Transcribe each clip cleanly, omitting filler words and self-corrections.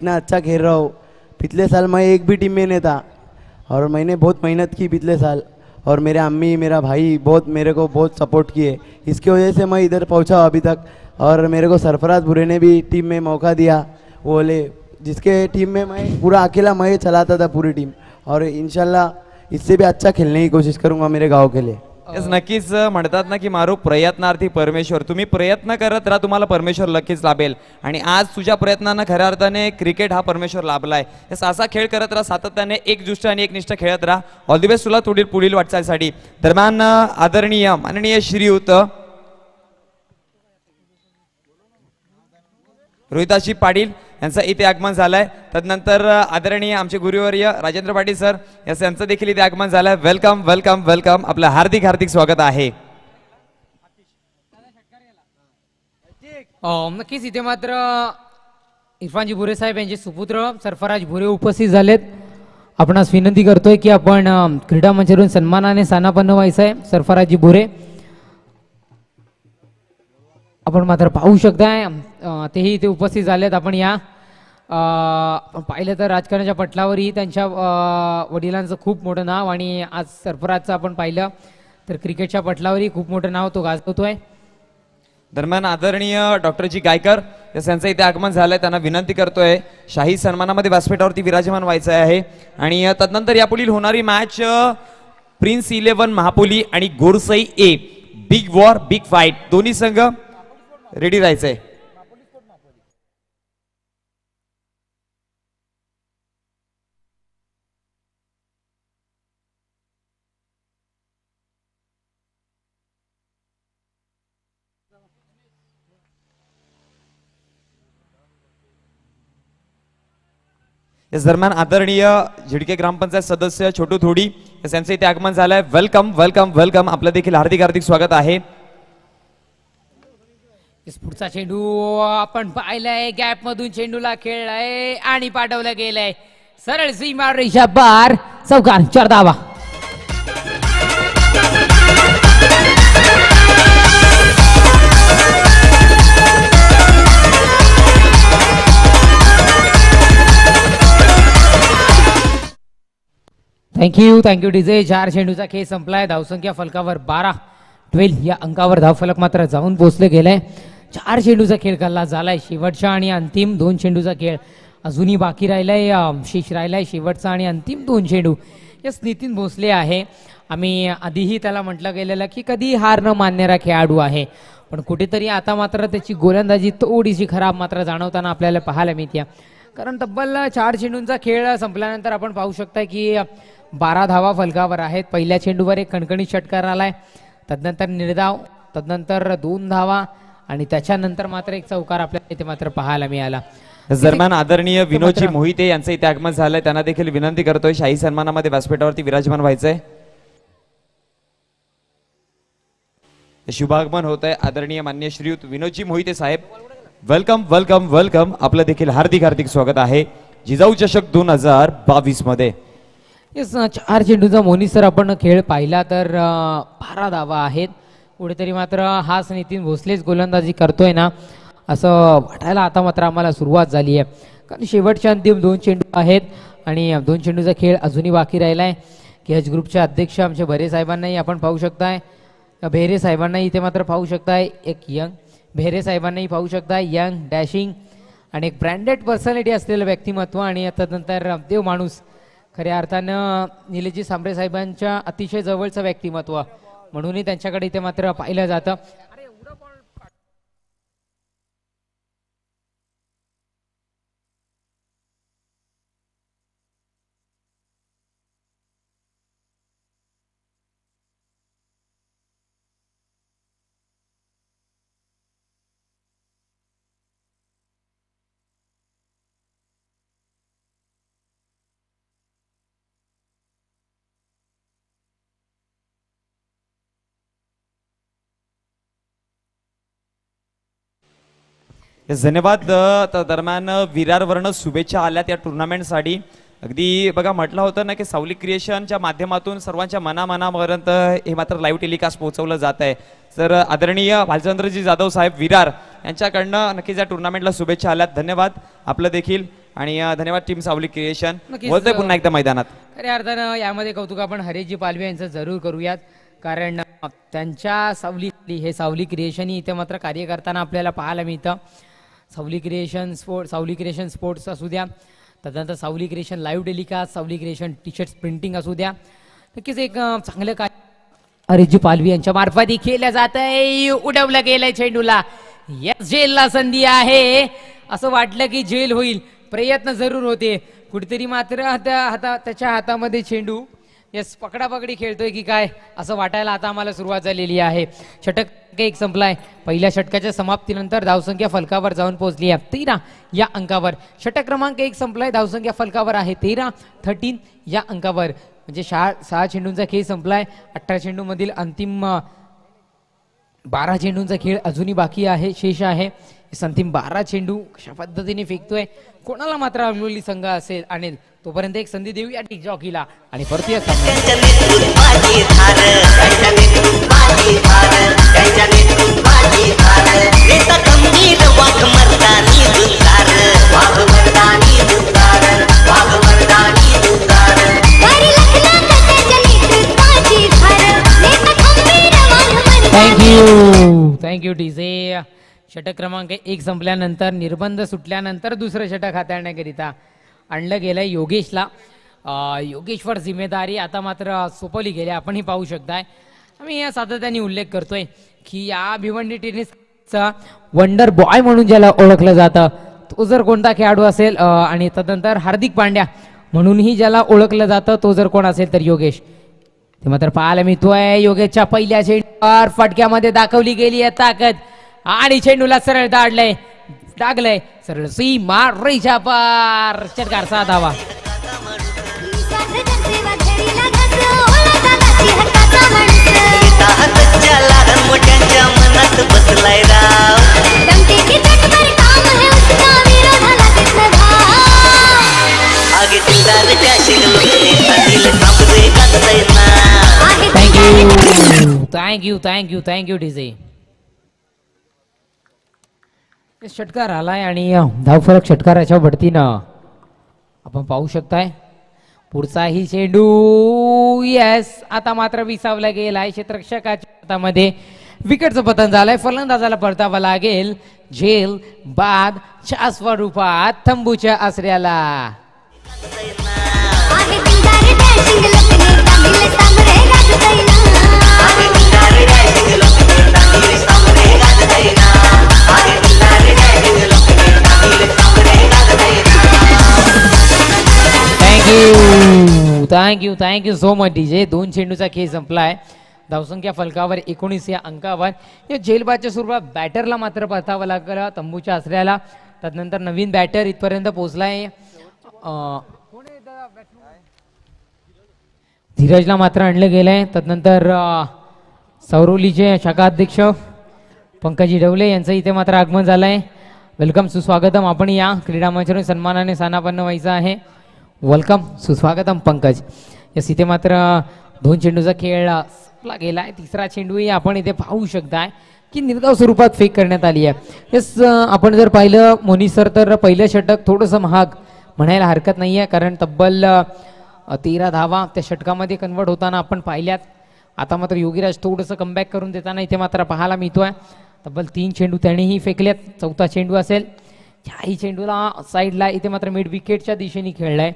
इतना अच्छा खेल रहा हूँ। पिछले साल मैं एक भी टीम में नहीं था और मैंने बहुत मेहनत की पिछले साल, और मेरे अम्मी मेरा भाई बहुत मेरे को बहुत सपोर्ट किए। इसकी वजह से मैं इधर पहुंचा अभी तक। और मेरे को सरफराज बुरे ने भी टीम में मौका दिया। वो बोले जिसके टीम में मैं पूरा अकेला मैं चलाता था पूरी टीम, और इंशाल्लाह इससे भी अच्छा खेलने की कोशिश करूँगा मेरे गाँव के लिए। येस, नक्कीच म्हणतात ना की मारू प्रयत्नार्थी परमेश्वर. तुम्ही प्रयत्न करत राहा, तुम्हाला परमेश्वर नक्कीच लाभेल. आणि आज तुझ्या प्रयत्नांना खऱ्या अर्थाने क्रिकेट हा परमेश्वर लाभलाय. येस, असा खेळ करत राहा, सातत्याने एकजुष्ट आणि एकनिष्ठ खेळत राहा. ऑल द बेस्ट तुला पुढील वाटचालीसाठी. दरम्यान आदरणीय माननीय श्रीयुत रोहिताजी पाटील यांचं इथे आगमन झालंय. तदनंतर आदरणीय आमचे गुरुवर्य राजेंद्र पाटील सर यांचं देखील इथे आगमन झालंय. Welcome welcome welcome. आपलं हार्दिक हार्दिक स्वागत आहे. नक्कीच इथे मात्र इरफानजी भुरे साहेब यांचे सुपुत्र सरफराज भुरे उपस्थित झालेत. आपणास विनंती करतोय की आपण क्रीडा मंचावरून सन्मानाने स्थानापन्न व्हायचं आहे. सरफराजजी भुरे आपण मात्र पाहू शकताय तेही इथे उपस्थित झालेत. आपण या पाहिलं तर राजकारणाच्या पटलावरही त्यांच्या वडिलांचं खूप मोठं नाव, आणि आज सरफराजचं आपण पाहिलं तर क्रिकेटच्या पटलावरही खूप मोठं नाव तो गाजवतोय. दरम्यान आदरणीय डॉक्टर जी गायकर यांचं इथे आगमन झालंय. त्यांना विनंती करतोय शाही सन्मानामध्ये व्यासपीठावरती विराजमान व्हायचं आहे. आणि तदनंतर यापुढील होणारी मॅच प्रिन्स 11 महापोली आणि Gorsai a big war big fight दोन्ही संघ रेडी राहायचंय. इस दरम्यान आदरणीय झिडके ग्रामपंचायत सदस्य छोटू थोडी यांचं इथे आगमन झालंय. Welcome welcome welcome. आपलं देखील हार्दिक हार्दिक स्वागत आहे. पुढचा चेंडू आपण पाहिलाय, गॅप मधून चेंडूला खेळलाय आणि पाठवलं गेलंय सरळ सीमा रेषा पार. चौकार 4 धावा. Thank you DJ. 4 चेंडूचा खेळ संपलाय. धावसंख्या फलकावर 12 या अंकावर धावफलक मात्र जाऊन पोहोचले गेलाय. 4 चेंडूचा खेळ खाल्ला झालाय. शेवटचा आणि अंतिम 2 चेंडूचा खेळ अजूनही बाकी राहिलाय. शेष राहिलाय शेवटचा आणि अंतिम 2 चेंडू. यस, नितीन भोसले आहे. आम्ही आधीही त्याला म्हटलं गेलेलं की कधी हार न मानणारा खेळाडू आहे, पण कुठेतरी आता मात्र त्याची गोलंदाजी थोडीशी खराब मात्र जाणवताना आपल्याला पाहायला मिळते. कारण तब्बल 4 चेंडूंचा खेळ संपल्यानंतर आपण पाहू शकता की 12 धावा फलकावर आहेत. पहिल्या चेंडूवर एक कणकणीत षटकार आलाय, तदनंतर निर्धाव, तदनंतर 2 धावा आणि त्याच्यानंतर मात्र एक चौकार आपल्याला इथे मात्र पाहायला मिळाला. दरम्यान आदरणीय विनोदजी मोहिते यांचं इथे आगमन झालंय. त्यांना देखील विनंती करतोय शाही सन्मानामध्ये व्यासपीठावरती विराजमान व्हायचंय. शुभागमन होत आहे आदरणीय माननीय श्रीयुत विनोदजी मोहिते साहेब. Welcome welcome welcome. आपलं देखील हार्दिक हार्दिक स्वागत आहे जिजाऊ चषक 2022 मध्ये. येस, 4 चेंडूचा मोनीसर आपण खेळ पाहिला तर 12 धावा आहेत. कुठेतरी मात्र हाच नितीन भोसलेच गोलंदाजी करतोय ना असं वाटायला आता मात्र आम्हाला सुरुवात झाली आहे. कारण शेवटच्या अंतिम 2 चेंडू आहेत आणि 2 चेंडूचा खेळ अजूनही बाकी राहिलाय. KH ग्रुपचे अध्यक्ष आमचे भरे साहेबांनाही आपण पाहू शकताय, बेहरे साहेबांनाही इथे मात्र पाहू शकताय. एक यंग बेहरे साहेबांनाही पाहू शकताय, यंग डॅशिंग आणि एक ब्रँडेड पर्सनॅलिटी असलेलं व्यक्तिमत्व. आणि त्यानंतर देव माणूस खऱ्या अर्थानं निलेशजी सांबरे साहेबांच्या अतिशय जवळचं व्यक्तिमत्व म्हणूनही त्यांच्याकडे इथे मात्र पाहिलं जातं. धन्यवाद. दरम्यान विरारवरनं शुभेच्छा आल्यात या टुर्नामेंटसाठी. अगदी बघा म्हटलं होतं ना की सावली क्रिएशनच्या माध्यमातून सर्वांच्या मनामनापर्यंत हे मात्र लाईव्ह टेलिकास्ट पोहोचवलं जात आहे. तर आदरणीय भालचंद्रजी जाधव साहेब विरार यांच्याकडनं नक्कीच या टुर्नामेंटला शुभेच्छा आल्यात. धन्यवाद. आपलं देखील आणि धन्यवाद टीम सावली क्रिएशन. नक्कीच. बोलतोय पुन्हा एकदा मैदानात. खऱ्या अर्थानं यामध्ये कौतुक आपण हरेशजी पालवे यांचं जरूर करूयात, कारण त्यांच्या हे सावली क्रिएशन इथे मात्र कार्य करताना आपल्याला पाहायला मिळतं. सावली क्रिएशन स्पोर्ट्स असू द्या, त्यानंतर सावली क्रिएशन लाईव्ह टेलिकास्ट, सावली क्रिएशन टी शर्ट्स प्रिंटिंग असू द्या, नक्कीच एक चांगलं कार्य हरेशजी पालवी यांच्या मार्फत केलं जात आहे. उडवलं गेलंय चेंडूला. यस, जेलला संधी आहे. असं वाटलं की जेल होईल, प्रयत्न जरूर होते, कुठेतरी मात्र त्याच्या हातामध्ये चेंडू यस पकडापकडी खेळतोय की काय असं वाटायला आता आम्हाला सुरुवात झालेली आहे. षटक एक संपलाय. पहिल्या षटकाच्या समाप्तीनंतर धावसंख्या फलकावर जाऊन पोहोचली आहे 13 या अंकावर. षटक क्रमांक 1 संपलाय, धावसंख्या फलकावर आहे 13 या अंकावर. म्हणजे 6 चेंडूंचा खेळ संपलाय. 18 चेंडूमधील अंतिम 12 चेंडूंचा खेळ अजूनही बाकी आहे, शेष आहे. अंतिम 12 चेंडू कशा पद्धतीने फेकतोय, कोणाला मात्र अगलोली संघ असेल आणेल तोपर्यंत एक संधी देऊया टिक जॉकीला आणि परत या थँक्यू डीजे. षटक क्रमांक 1 संपल्यानंतर निर्बंध सुटल्यानंतर दुसरं षटक हाताळण्याकरिता आणलं गेलंय योगेशला. योगेशवर जिम्मेदारी आता मात्र सोपवली गेली, आपणही पाहू शकताय. आम्ही या सातत्याने उल्लेख करतोय की या भिवंडी टेनिसचा वंडर बॉय म्हणून ज्याला ओळखलं जातं, तो जर कोणता खेळाडू असेल आणि तदनंतर हार्दिक पांड्या म्हणूनही ज्याला ओळखलं जातं, तो जर कोण असेल तर योगेश. ते मात्र पाहायला मिळतोय. योगेशच्या पहिल्या चेंडूवर फटक्यामध्ये दाखवली गेली आहे ताकद आणि चेंडूला सरळ डागलंय सरळ सीमा रेषा पार. षटकारचा धावा. Thank you DJ. षटकार आलाय आणि धावफलक षटकाराच्या बढतीनं आपण पाहू शकताय. पुढचाही चेंडू यस आता मात्र विसावला गेलाय क्षेत्ररक्षकाच्या हातामध्ये. विकेटचं पतन झालंय. फलंदाजाला परतावा लागेल झेल बाद च्या स्वरूपात तंबूच्या आसऱ्याला. Thank you so much DJ. 2 चेंडूचा खेळ संपलाय. धावसंख्या फलकावर 19 या अंकावर. या जेलबादच्या स्वरूपात बॅटरला मात्र परतावा लागला तंबूच्या आसऱ्याला. त्यानंतर नवीन बॅटर इथपर्यंत पोहोचलाय. धीरजला मात्र आणलं गेलंय. तदनंतर सौरवलीचे शाखाध्यक्ष पंकजी डवले यांचं इथे मात्र आगमन झालंय. वेलकम, सुस्वागतम. आपण या क्रीडा मंचावरून सन्मानाने स्थानापन्न व्हायचं आहे. वेलकम, सुस्वागतम पंकज. यस, इथे मात्र 2 चेंडूचा खेळ संपला गेलाय. तिसरा चेंडूही आपण इथे पाहू शकताय की निर्धाव स्वरूपात फेक करण्यात आली आहे. यस, आपण जर पाहिलं मोनी सर तर पहिलं षटक थोडंसं महाग म्हणायला हरकत नाही आहे, कारण तब्बल 13 धावा त्या षटकामध्ये कन्वर्ट होताना आपण पाहिल्यात. आता मात्र योगीराज थोडंसं कमबॅक करून देताना इथे मात्र पाहायला मिळतोय. तब्बल 3 चेंडू त्यानेही फेकलेत. 4था चेंडू असेल. ह्याही चेंडूला साईडला इथे मात्र मिड विकेटच्या दिशेने खेळलाय.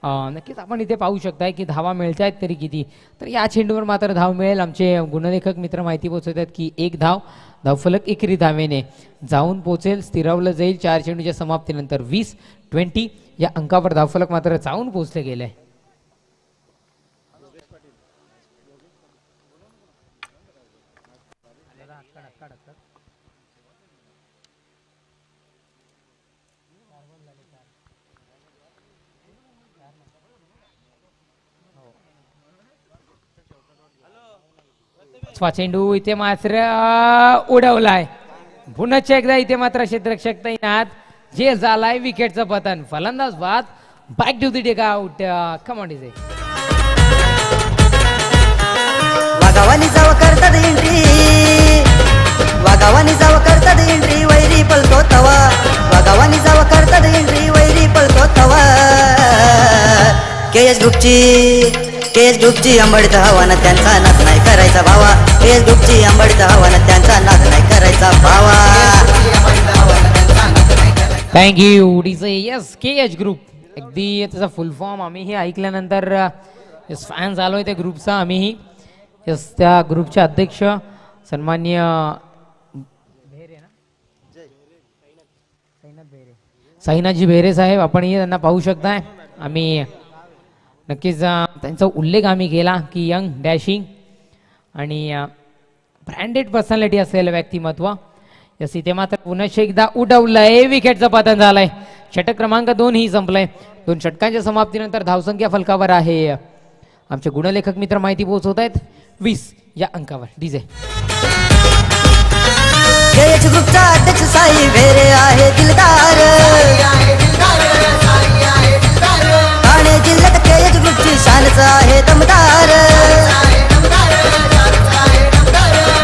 नक्कीच आपण इथे पाहू शकताय की धावा मिळत आहेत तरी किती. तर या चेंडूवर मात्र धाव मिळेल. आमचे गुणलेखक मित्र माहिती पोहोचवतात की 1 धावफलक एकरी धावेने जाऊन पोहोचेल. स्थिरावलं जाईल 4 चेंडूच्या समाप्तीनंतर. 20 या अंकावर धावफलक मात्र जाऊन पोहोचले गेले. चेंडू इथे मात्र उडवलाय. पुन्हा एकदा इथे मात्र क्षेत्ररक्षक तैनात. जे झालाय विकेटचं पतन. फलंदाज बाद. Back to the take out. Come on DJ. वागावानी जाव करतात एंट्री. वागावानी जाव करतात एंट्री. वैरी पलतो तवा. वागावानी जाव करतात एंट्री. वैरी पळतो तवा केएस ग्रुपची अंबडीत हवाना त्यांचा नाद नाही करायचा भावा केएस ग्रुपची अंबडीत हवाना त्यांचा नाद नाही करायचा भावा थँक्यू डीजे यस के एच ग्रुप अगदी त्याचा फुल फॉर्म आम्हीही ऐकल्यानंतर यस फॅन झालो आहे त्या ग्रुपचा आम्हीही यस त्या ग्रुपचे अध्यक्ष सन्मान्य साईनाथजी बेहरे साहेब आपणही त्यांना पाहू शकताय आम्ही नक्कीच त्यांचा उल्लेख आम्ही केला की यंग डॅशिंग आणि ब्रँडेड पर्सनॅलिटी असलेलं व्यक्तिमत्व यस इथे मात्र पुनश्च एकदा उडवलंय विकेटचं पतन झालंय षटक क्रमांक 2 ही संपलंय 2 षटकांच्या समाप्तीनंतर धावसंख्या फलकावर आहे आमचे गुणलेखक मित्र माहिती पोहोचवत आहेत 20 या अंकावर डीजे केएच ग्रुपचा अध्यक्ष साई भेरे आहे दिलदार ठाणे जिल्ह्यात केएच ग्रुपची शानच आहे दमदार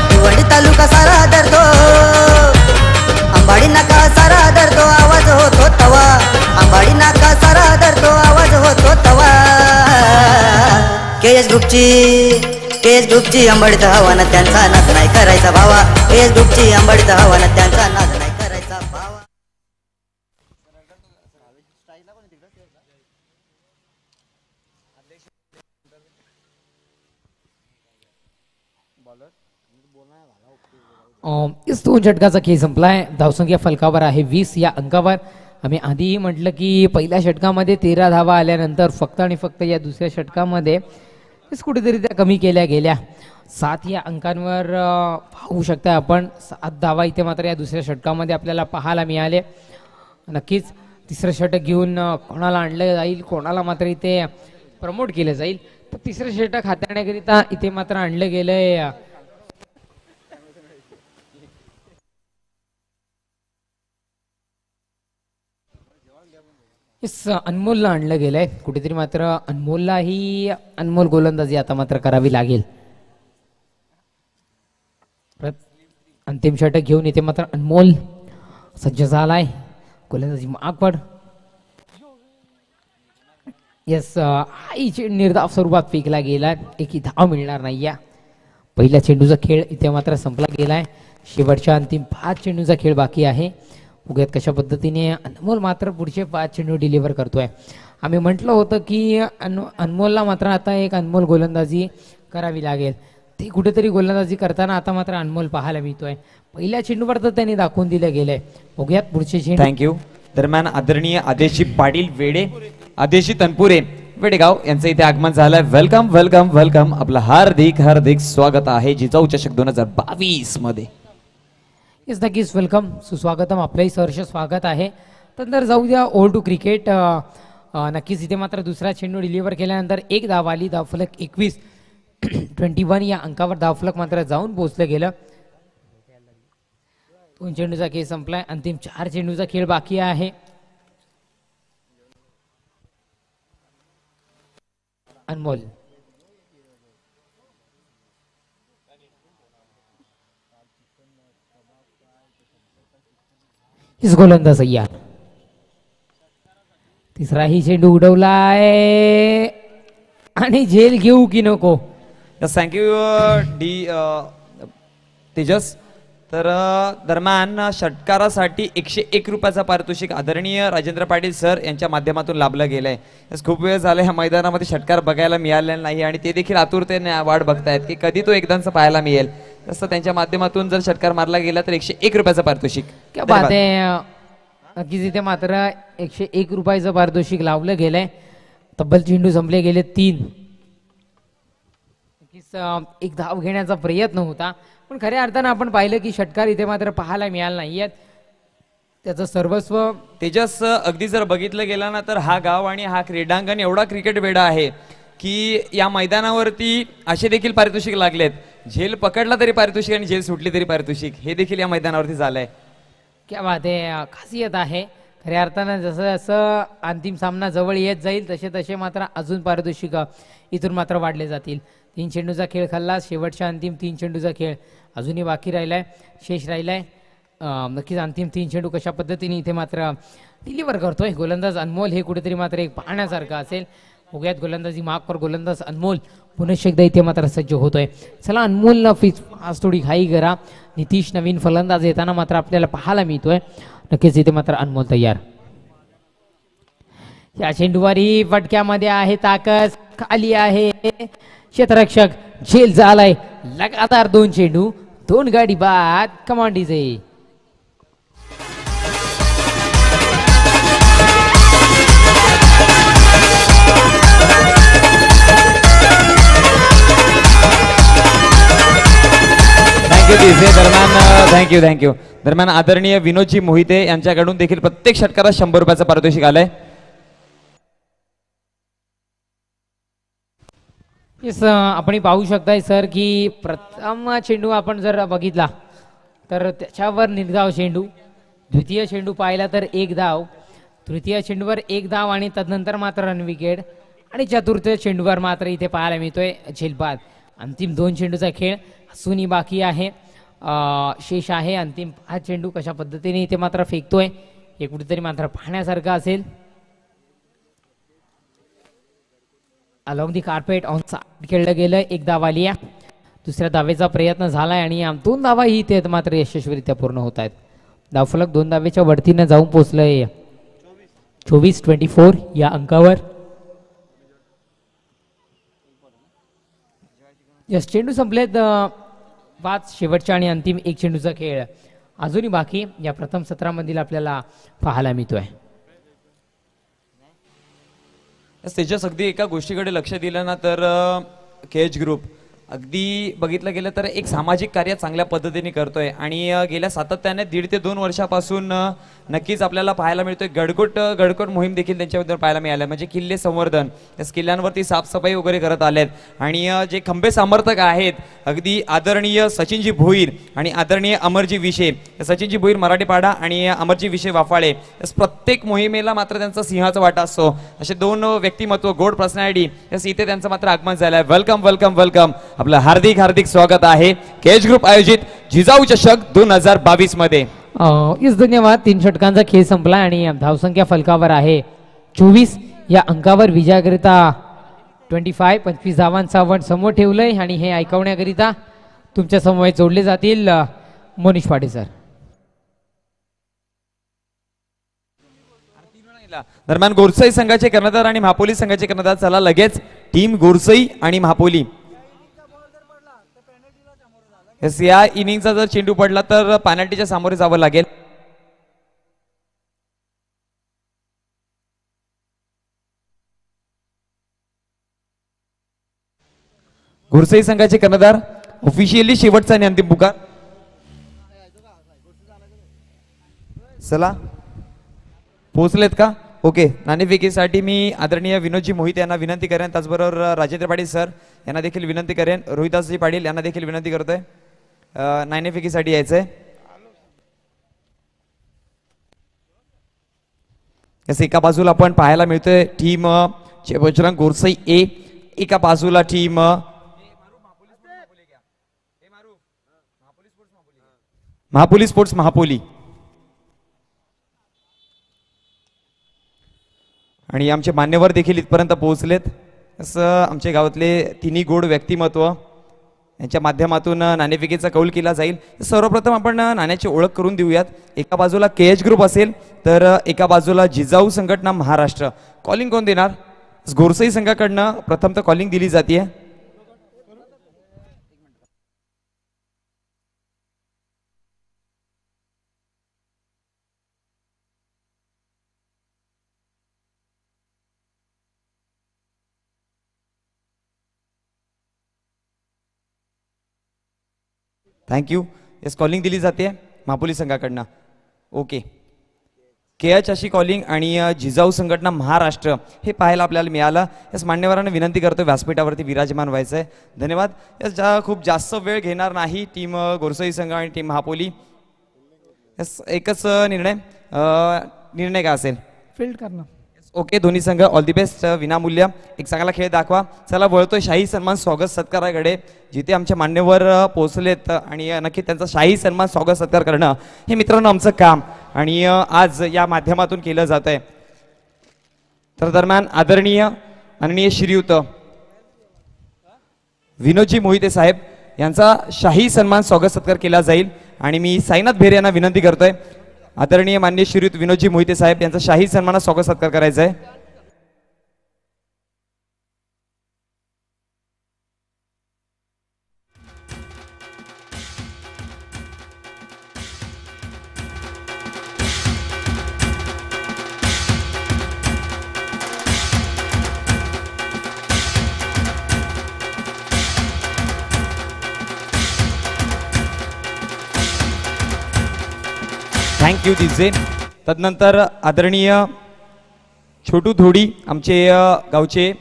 भिवंडी तालुका सारा धरतो अंबाडी नाका सारा धरतो आवाज होतो तवा अंबाडी नाका सारा धरतो आवाज होतो तवा केएच ग्रुपची अंबडीत हवाना त्यांचा नाद नाही करायचा भावा केएच ग्रुपची अंबडीत हवाना त्यांचा नाद नाही करायचा भावा इस 2 षटकाचा खेळ संपलाय धावसंख्या फलकावर आहे 20 या अंकावर आम्ही आधीही म्हटलं की पहिल्या षटकामध्ये 13 धावा आल्यानंतर फक्त आणि फक्त या दुसऱ्या षटकामध्ये कुठेतरी त्या कमी केल्या गेल्या 7 या अंकांवर पाहू शकता आपण 7 धावा इथे मात्र या दुसऱ्या षटकामध्ये आपल्याला पाहायला मिळाले नक्कीच तिसरं षटक घेऊन कोणाला आणलं जाईल कोणाला मात्र इथे प्रमोट केलं जाईल तर तिसरं षटक हाताळण्याकरिता इथे मात्र आणलं गेलंय अनमोलला आणलं गेलंय कुठेतरी मात्र अनमोलला ही अनमोल गोलंदाजी आता मात्र करावी लागेल अंतिम षटक घेऊन इथे मात्र अनमोल सज्ज झालाय गोलंदाजी मागपड यस आईचे निर्धाव स्वरूपात फेकला गेला एकही धाव मिळणार नाही या पहिल्या चेंडूचा खेळ इथे मात्र संपला गेलाय शेवटच्या अंतिम 5 चेंडूचा खेळ बाकी आहे बघूयात कशा पद्धतीने अनमोल मात्र पुढचे 5 चेंडू डिलिव्हर करतोय आम्ही म्हटलं होतं की अनमोलला मात्र आता एक अनमोल गोलंदाजी करावी लागेल ती कुठेतरी गोलंदाजी करताना आता मात्र अनमोल पाहायला मिळतोय पहिल्या चेंडूवर तर त्यांनी दाखवून दिलं गेलंय बघूयात पुढचे चेंडू थँक्यू दरम्यान आदरणीय आदेशी पाटील वेडे आदेशी तनपुरे वेडेगाव यांचं इथे आगमन झालंय वेलकम वेलकम वेलकम आपलं हार्दिक हार्दिक स्वागत आहे जिजाऊ चषक 2022 मध्ये येस नक्कीच वेलकम सुस्वागतम आपलंही सहर्ष स्वागत आहे तर जाऊ द्या ओव्हर टू क्रिकेट नक्कीच इथे मात्र दुसरा चेंडू डिलिव्हर केल्यानंतर एक धाव आली धावफलक 21 या अंकावर धावफलक मात्र जाऊन पोहोचलं गेलं 2 चेंडूचा खेळ संपलाय अंतिम 4 चेंडूचा खेळ बाकी आहे अनमोल इस गोलंदाज यार तिसराही चेंडू उडवलाय आणि झेल घेऊ की नको थँक्यू डी तेजस तर दरम्यान षटकारासाठी 101 रुपयाचा पारितोषिक आदरणीय राजेंद्र पाटील सर यांच्या माध्यमातून लाभलं गेलंय खूप वेळ झाला ह्या मैदानामध्ये षटकार बघायला मिळालेला नाही आणि ते देखील आतुरतेने वाट बघतायत की कधी तो एकदाच पाहायला मिळेल तसं त्यांच्या माध्यमातून जर षटकार मारला गेला तर 101 रुपयाचं पारितोषिक क्या बात आहे नक्कीच इथे मात्र 101 रुपयाचं पारितोषिक लावलं गेलंय तब्बल चेंडू संपले गेले 3 नक्कीच एक धाव घेण्याचा प्रयत्न होता पण खऱ्या अर्थानं आपण पाहिलं की षटकार इथे मात्र पाहायला मिळाला नाहीयेत त्याचं सर्वस्व तेजस अगदी जर बघितलं गेलं ना तर हा गाव आणि हा क्रीडांगण एवढा क्रिकेट वेडा आहे की या मैदानावरती असे देखील पारितोषिक लागलेत झेल पकडला तरी पारितोषिक आणि झेल सुटली तरी पारितोषिक हे देखील या मैदानावरती झालंय क्या बात आहे खासियत आहे खऱ्या अर्थानं जसं जसं अंतिम सामना जवळ येत जाईल तसे तसे मात्र अजून पारितोषिक इथून मात्र वाढले जातील 3 चेंडूचा खेळ खाल्ला शेवटच्या अंतिम 3 चेंडूचा खेळ अजूनही बाकी राहिलाय शेष राहिलाय नक्कीच अंतिम 3 चेंडू कशा पद्धतीने इथे मात्र डिलिव्हर करतोय गोलंदाज अनमोल. हे कुठेतरी मात्र एक पाहण्यासारखं असेल. बघूयात गोलंदाजी मार्कवर गोलंदाज अनमोल पुन्हा एकदा इथे मात्र सज्ज होतोय. चला अनमोलनं आज थोडी घाई करा. नितीश नवीन फलंदाज येताना मात्र आपल्याला पाहायला मिळतोय. नक्कीच इथे मात्र अनमोल तयार. या चेंडूवारी फटक्यामध्ये आहे ताकद. खाली आहे क्षेत्ररक्षक. झेल झालाय. लगातार 2 चेंडू 2 गाडी बाद. कमान डीजे. थँक्यू. दरम्यान आदरणीय विनोदजी मोहिते यांच्याकडून देखील प्रत्येक षटकारात 100 रुपयाचं पारितोषिक आलंय. आपण पाहू शकताय सर की प्रथम चेंडू आपण जर बघितला तर त्याच्यावर निर्धाव चेंडू. द्वितीय चेंडू पाहिला तर 1 धाव. तृतीय चेंडूवर 1 धाव आणि तदनंतर मात्र रन विकेट. आणि चतुर्थ चेंडूवर मात्र इथे पाहायला मिळतोय झेलबाद. अंतिम 2 चेंडूचा खेळ असूनही बाकी आहे. शेष आहे अंतिम 5 चेंडू. कशा पद्धतीने इथे मात्र फेकतोय हे कुठेतरी मात्र पाहण्यासारखं असेल. Along the carpet on side खेळलं गेलं. 1 धाव आली आहे. दुसऱ्या धावेचा प्रयत्न झालाय आणि 2 धावा ही ते मात्र यशस्वीरित्या पूर्ण होत आहेत. धावफलक 2 धावेच्या वरतीनं जाऊन पोहोचलंय 24-24 या अंकावर. यस चेंडू संपलेत. 5 शेवटच्या आणि अंतिम 1 चेंडूचा खेळ अजूनही बाकी या प्रथम सत्रामधील आपल्याला पाहायला मिळतोय. तेजस अगदी एका गोष्टीकडे लक्ष दिलं ना तर केज ग्रुप अगदी बघितलं गेलं तर एक सामाजिक कार्य चांगल्या पद्धतीने करतोय आणि गेल्या सातत्याने 1.5 ते 2 वर्षापासून नक्कीच आपल्याला पाहायला मिळतोय गडकोट मोहीम देखील त्यांच्याबद्दल पाहायला मिळाल्या. म्हणजे किल्ले संवर्धन या किल्ल्यांवरती साफसफाई वगैरे करत आलेत. आणि जे खंबे समर्थक आहेत अगदी आदरणीय सचिनजी भोईर आणि आदरणीय अमरजी विशे. सचिनजी भोईर मराठीपाडा आणि अमरजी विशे वाफाळे प्रत्येक मोहिमेला मात्र त्यांचा सिंहाचा वाटा असतो. असे 2 व्यक्तिमत्व गोड पर्सनॅलिटी इथे त्यांचं मात्र आगमन झालंय. वेलकम. आपलं हार्दिक स्वागत आहे केज ग्रुप आयोजित जिजाऊ चषक 2022 मध्ये. धन्यवाद. 3 षटकांचा खेळ संपला आणि धावसंख्या फलकावर आहे 24 या अंकावर. विजयाकरिता 25 धावांचा वन समोर ठेवलंय आणि हे ऐकवण्याकरिता तुमच्या समोर जोडले जातील मोनिश पाटील सर. दरम्यान गोरसई संघाचे कर्णधार आणि महापोली संघाचे कर्णधार. चला लगेच टीम गोरसई आणि महापोली. या इनिंगचा जर चेंडू पडला तर पेनल्टीच्या सामोरे जावं लागेल. गोरसई संघाचे कर्णधार ऑफिशियली शेवटचा आणि अंतिम पुकार. चला पोहोचलेत का? ओके. नाणेफेकीसाठी मी आदरणीय विनोदजी मोहिते यांना विनंती करेन. त्याचबरोबर राजेंद्र पाटील सर यांना देखील विनंती करेन. रोहिदासजी पाटील यांना देखील विनंती करतोय नाणेफेकीसाठी यायचंय. एका बाजूला आपण पाहायला मिळतोय टीम बजरंग गोरसई ए. एका बाजूला टीम महापोली स्पोर्ट्स महापोली. आणि आमचे मान्यवर देखील इथपर्यंत पोहोचलेत. असं आमच्या गावातले तिन्ही गोड व्यक्तिमत्व यांच्या माध्यमातून नाणेफेकीचा कौल केला जाईल. सर्वप्रथम आपण नाण्याची ओळख करून देऊयात. एका बाजूला केएच ग्रुप असेल तर एका बाजूला जिजाऊ संघटना महाराष्ट्र. कॉलिंग कोण देणार? गोरसई संघाकडनं प्रथम तर कॉलिंग दिली जाते. थँक्यू. येस कॉलिंग दिली जाते महापोली संघाकडनं. ओके. केएच अशी कॉलिंग आणि जिजाऊ संघटना महाराष्ट्र हे पाहायला आपल्याला मिळालं. यास मान्यवरांना विनंती करतो व्यासपीठावरती विराजमान व्हायचं आहे. धन्यवाद. यास खूप जास्त वेळ घेणार नाही टीम गोरसई संघ आणि टीम महापोली. एकच निर्णय काय असेल? फील्ड करणं. ओके, दोन्ही संघ ऑल दी बेस्ट. विनामूल्य एक चांगला खेळ दाखवा. चला वळतोय शाही सन्मान स्वागत सत्काराकडे, जिथे आमचे मान्यवर पोहोचलेत आणि नक्की त्यांचा शाही सन्मान स्वागत सत्कार करणं हे मित्रांनो आमचं काम आणि आज या माध्यमातून केलं जात आहे. तर दरम्यान आदरणीय माननीय श्रीयुत विनोदजी मोहिते साहेब यांचा शाही सन्मान स्वागत सत्कार केला जाईल आणि मी साईनाथ भेरे यांना विनंती करतोय, आदरणीय माननीय श्रीयुत विनोदजी मोहिते साहेब यांचा शाही सन्मानात स्वागत सत्कार करायचा आहे. थँक्यू दिजे. तदनंतर आदरणीय छोटू धोडी आमचे गावचे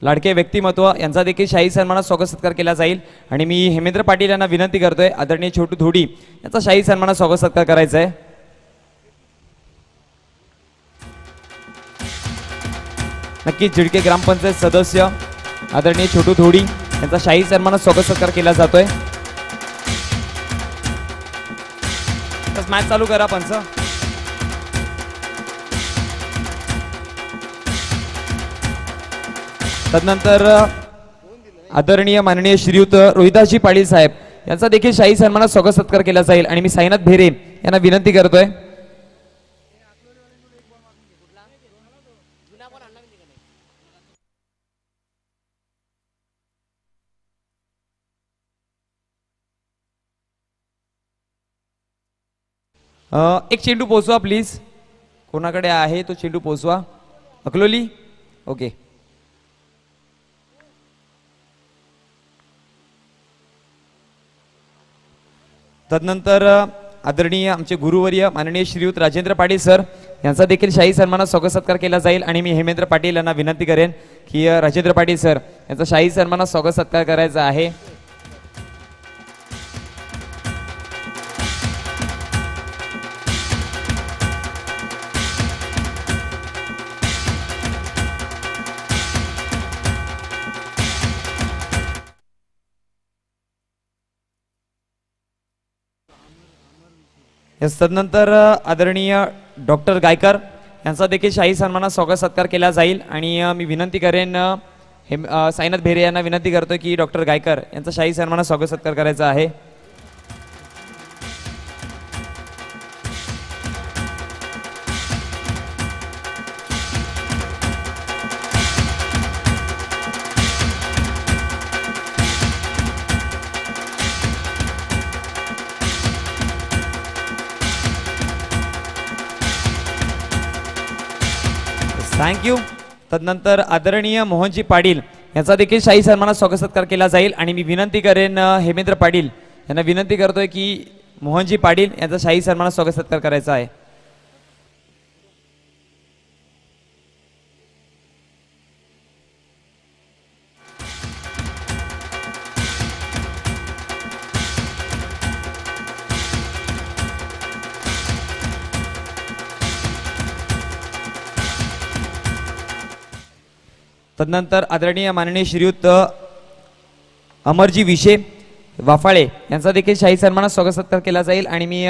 लाडके व्यक्तिमत्व यांचा देखील शाही सन्मानात स्वागत सत्कार केला जाईल आणि मी हेमेंद्र पाटील यांना विनंती करतोय, आदरणीय छोटू धोडी यांचा शाही सन्मानात स्वागत सत्कार करायचा आहे. नक्कीच झिडके ग्रामपंचायत सदस्य आदरणीय छोटू धोडी यांचा शाही सन्मानात स्वागत सत्कार केला जातोय. मॅच चालू करा पंच. तदनंतर आदरणीय माननीय श्रीयुत रोहिदासजी पाटील साहेब यांचा देखील शाही सन्मानात स्वागत सत्कार केला जाईल आणि मी साईनाथ भेरे यांना विनंती करतोय. एक चेंडू पोचवा प्लीज, कोणाकडे आहे तो चेंडू पोचवा. अकलोली ओके. तदनंतर आदरणीय आमचे गुरुवर्य माननीय श्रीयुत राजेंद्र पाटील सर यांचा देखील शाही सन्मानात स्वागत सत्कार केला जाईल आणि मी हेमेंद्र पाटील यांना विनंती करेन की राजेंद्र पाटील सर यांचा शाही सन्मानात स्वागत सत्कार करायचा आहे. तदनंतर आदरणीय डॉक्टर गायकर यांचा देखील शाही सन्मानात स्वागत सत्कार केला जाईल आणि मी विनंती करेन साईनाथ भेरे यांना विनंती करतोय की डॉक्टर गायकर यांचा शाही सन्मानात स्वागत सत्कार करायचा आहे. थँक्यू. तदनंतर आदरणीय मोहनजी पाटील यांचा देखील शाही सन्मानात स्वागत सत्कार केला जाईल आणि मी विनंती करेन हेमेंद्र पाटील यांना विनंती करतोय की मोहनजी पाटील यांचा शाही सन्मानात स्वागत सत्कार करायचा आहे. तदनंतर आदरणीय माननीय श्रीयुत अमरजी विशे वाफाळे यांचा देखील शाही सन्मानात स्वागत सत्कार केला जाईल आणि मी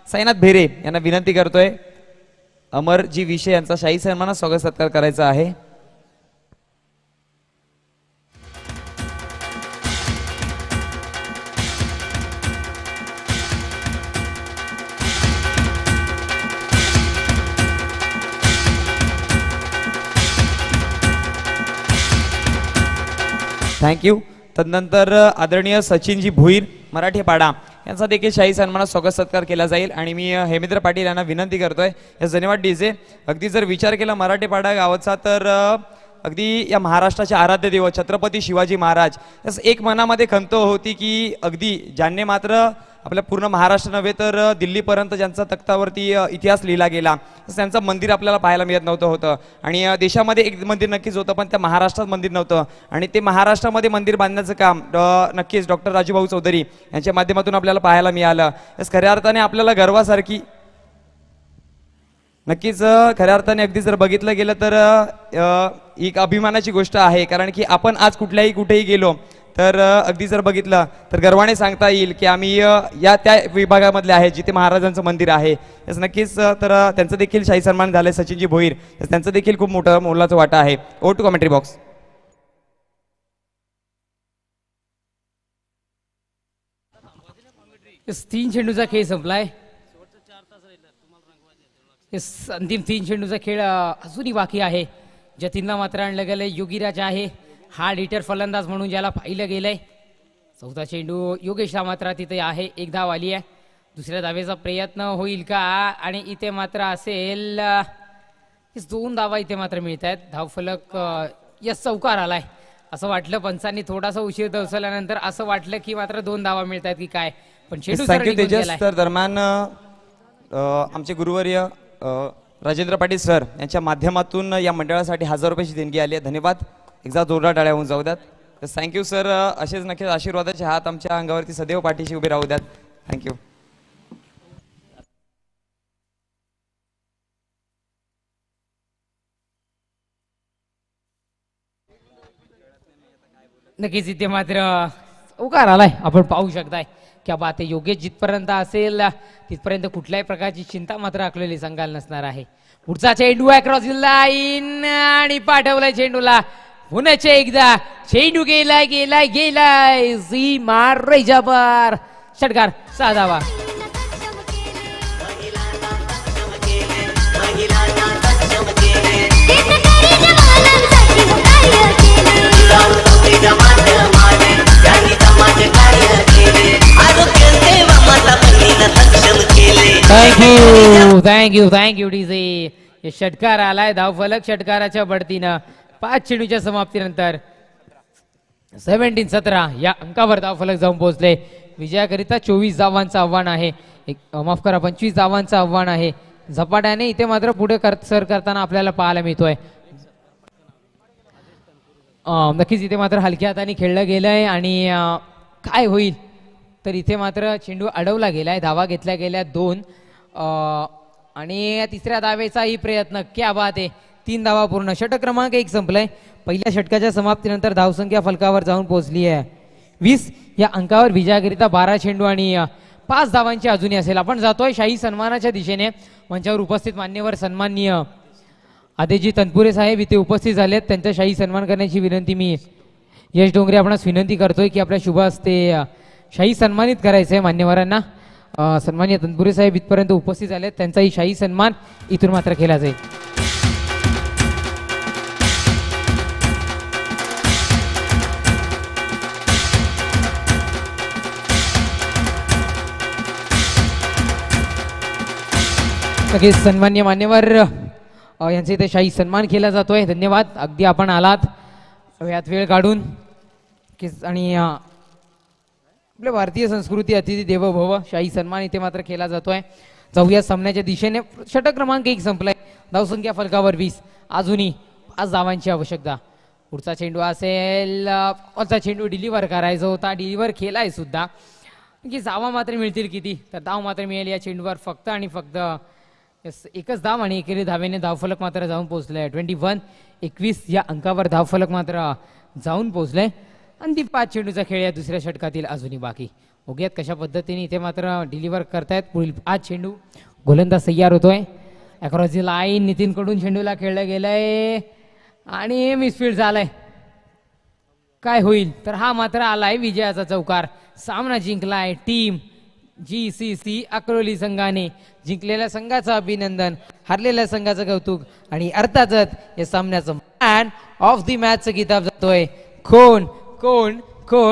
साईनाथ भेरे यांना विनंती करतोय अमरजी विशे यांचा शाही सन्मानात स्वागत सत्कार करायचा आहे. थँक्यू. तदनंतर आदरणीय सचिनजी भोईर मराठेपाडा यांचा देखील शाही सन्मानात स्वागत सत्कार केला जाईल आणि मी हेमेंद्र पाटील यांना विनंती करतोय या धन्यवाद डीजे. अगदी जर विचार केला मराठेपाडा गावाचा तर अगदी या महाराष्ट्राचे आराध्य दैवत छत्रपती शिवाजी महाराज याच एक मनामध्ये खंत होती की अगदी ज्यांनी मात्र आपल्या पूर्ण महाराष्ट्र नव्हे तर दिल्लीपर्यंत ज्यांचा तख्तावरती इतिहास लिहिला गेला त्यांचं मंदिर आपल्याला पाहायला मिळत नव्हतं होतं आणि देशामध्ये एक मंदिर नक्कीच होतं पण त्या महाराष्ट्रात मंदिर नव्हतं आणि ते महाराष्ट्रामध्ये मंदिर बांधण्याचं काम नक्कीच डॉक्टर राजूभाऊ चौधरी यांच्या माध्यमातून आपल्याला पाहायला मिळालं. खऱ्या अर्थाने आपल्याला गर्वासारखी नक्कीच खऱ्या अर्थाने अगदी जर बघितलं गेलं तर एक अभिमानाची गोष्ट आहे, कारण की आपण आज कुठेही गेलो तर अगदी जर बघितलं तर गर्वाने सांगता येईल की आम्ही या त्या विभागामधले आहे जिथे महाराजांचं मंदिर आहे. याच नक्कीच तर त्यांचं देखील शाही सन्मान झालं सचिनजी भोईर, त्यांचं देखील खूप मोलाचा वाटा आहे. ओ टू कमेंट्री बॉक्स. तीन चेंडूचा खेळ संपलाय. अंतिम तीन चेंडूचा खेळ अजूनही बाकी आहे. जतीनला मात्र आणलं गेलंय. योगीराज आहे हार्ड हिटर फलंदाज म्हणून ज्याला पाहिलं गेलंय. चौथा चेंडू योगेशला मात्र तिथे आहे. एक धाव आली आहे. दुसऱ्या धावेचा प्रयत्न होईल का, आणि इथे मात्र असेल 2 धावा इथे मात्र मिळत आहेत. धावफलक यस चौकार आलाय. असं वाटलं पंचांनी थोडासा उशीर दर्शवल्यानंतर असं वाटलं की मात्र 2 धावा मिळत आहेत की काय, पण चेंडू सरळ थँक्यू निघून तेजस. गेलाय. तर दरम्यान आमचे गुरुवर्य राजेंद्र पाटील सर यांच्या माध्यमातून या मंडळासाठी 1000 रुपयाची देणगी आली आहे. धन्यवाद. एकदा जोरदार टाळ्या होऊन जाऊ द्यात. तर थँक्यू सर. असेच नक्कीच आशीर्वादाचे हात आमच्या अंगावरती सदैव पाठीशी उभे राहू द्यात. थँक्यू. नक्कीच इथे मात्र उकार आलाय. आपण पाहू शकताय क्या बात आहे. योगेश जिथपर्यंत असेल तिथपर्यंत कुठल्याही प्रकारची चिंता मात्र आखलेली संघाला नसणार आहे. पुढचा चेंडू अक्रॉस लाईन आणि पाठवलाय चेंडूला. पुन्हा एकदा चेंडू गेलाय गेलाय गेलाय जी मार रेजाबार षटकार 6 धावा. Thank you DJ. हे षटकार आलाय. धावफलक षटकाराच्या बढतीनं 5 चेंडूच्या समाप्तीनंतर 17-17 या अंकावर धावफलक जाऊन पोहोचले. विजयाकरिता 24 धावांचं आव्हान आहे. माफ करा 25 धावांचं आव्हान आहे. झपाट्याने इथे मात्र पुढे सर करताना आपल्याला पाहायला मिळतोय. नक्कीच इथे मात्र हलक्या हाताने खेळलं गेलंय आणि काय होईल तर इथे मात्र चेंडू अडवला गेलाय. धावा घेतल्या गेल्या 2 आणि तिसऱ्या धावेचाही प्रयत्न. क्या बात आहे. 3 धावा पूर्ण. षटक क्रमांक 1 संपलाय. पहिल्या षटकाच्या समाप्तीनंतर धावसंख्या फलकावर जाऊन पोहोचली आहे 20 या अंकावर. विजयाकरिता 12 चेंडू आणि 5 धावांची अजूनही असेल. आपण जातोय शाही सन्मानाच्या दिशेने. मंचावर उपस्थित मान्यवर सन्माननीय आदेजी तनपुरे साहेब इथे उपस्थित झालेत. त्यांचा शाही सन्मान करण्याची विनंती मी यश डोंगरे आपणास विनंती करतोय की आपल्या शुभ हस्ते शाही सन्मानित करायचं आहे मान्यवरांना. सन्माननीय तनपुरे साहेब इथपर्यंत उपस्थित झालेत. त्यांचाही शाही सन्मान इथून मात्र केला जाईल. नक्कीच सन्मान्य मान्यवर यांचे इथे शाही सन्मान केला जातोय. धन्यवाद. अगदी आपण आलात यात वेळ काढून. आणि आपल्या भारतीय संस्कृती अतिथी देवो भव. शाही सन्मान इथे मात्र केला जातोय. जाऊया सामन्याच्या दिशेने. षटक क्रमांक 1 संपलाय. धावसंख्या फलकावर 20. अजूनही 5 धावांची आवश्यकता. पुढचा चेंडू असेल. पुढचा चेंडू डिलिव्हर करायचा होता. डिलिव्हर केलाय सुद्धा. की धावा मात्र मिळतील किती तर धाव मात्र मिळेल या चेंडूवर फक्त आणि फक्त एकच धाव आणि एकेरी धावेने धावफलक मात्र जाऊन पोहोचलाय. 21-21 या अंकावर धावफलक मात्र जाऊन पोहोचलाय. अंतिम 5 चेंडूचा खेळ या दुसऱ्या षटकातील अजूनही बाकी. बघूयात कशा पद्धतीने इथे मात्र डिलिव्हर करतायत. पुढील 5 चेंडू. गोलंदाज तयार होतोय. अक्रॉस दी लाईन नितीन कडून चेंडूला खेळलं गेलंय आणि मिसफील्ड झालाय. काय होईल तर हा मात्र आलाय विजयाचा चौकार. सामना जिंकलाय टीम GCC अक्रोली संघाने. जिंकलेल्या संघाचं अभिनंदन, हरलेल्या संघाचं कौतुक आणि अर्थातच या सामन्याचं मॅन ऑफ द मॅचचं किताब जातोय. कोण कोण कोण